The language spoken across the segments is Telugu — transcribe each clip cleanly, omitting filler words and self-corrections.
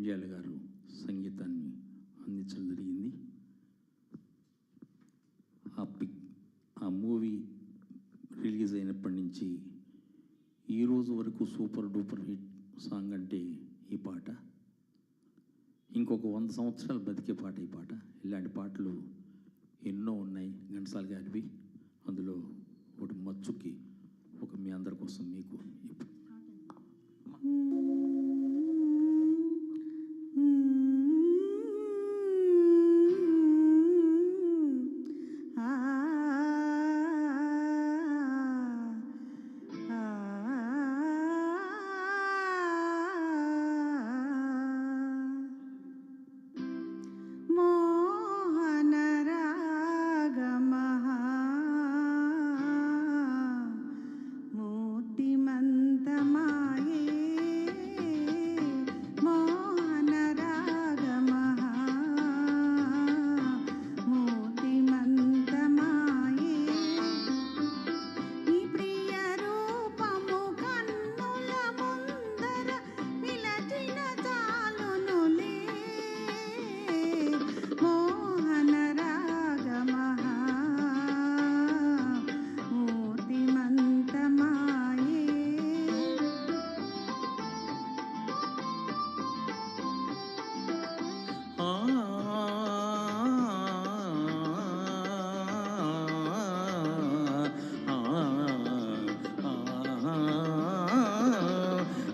జంధ్యాల గారు సంగీతాన్ని అందించడం జరిగింది. ఆ మూవీ రిలీజ్ అయినప్పటి నుంచి ఈరోజు వరకు సూపర్ డూపర్ హిట్ సాంగ్ అంటే ఈ పాట. ఇంకొక 100 సంవత్సరాలు బతికే పాట ఈ పాట. ఇలాంటి పాటలు ఎన్నో ఉన్నాయి ఘంటసాల గారివి. అందులో ఒకటి మచ్చుకి, ఒక మీ అందరి కోసం మీకు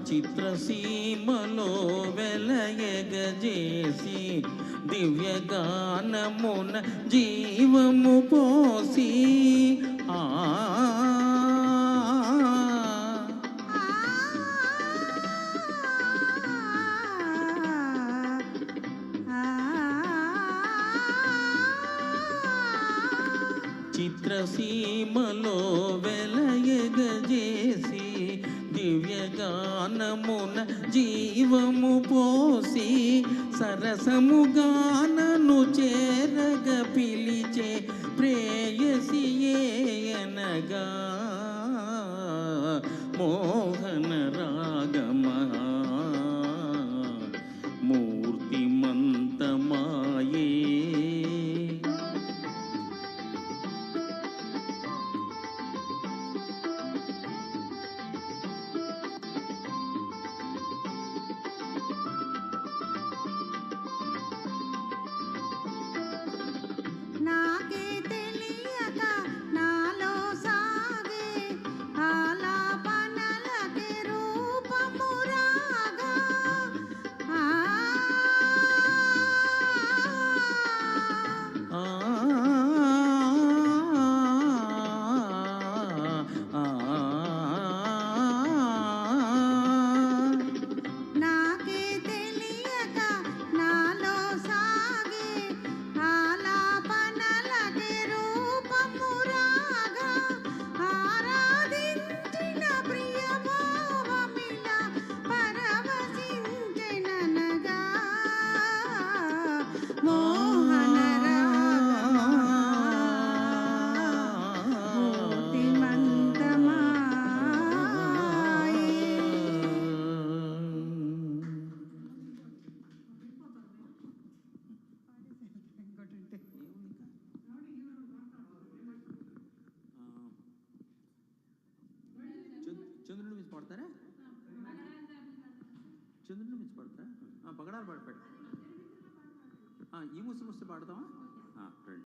చిత్రసీమలో వెలయగజేసి దివ్యగానమున జీవము పోసి చిత్రసీమలో వెలయగజేసి దివ్యగానమున జీవము పోసి సరసముగానను చేరగ పిలిచే ప్రేయసి అనగా మోహన రాగమా మూర్తిమంతమాయే. చంద్రుని మించి పడతారా? చంద్రుని మించి పడతారా? పగడాలు పడతాడు. ఈ ముసి పాడతావా? రండి.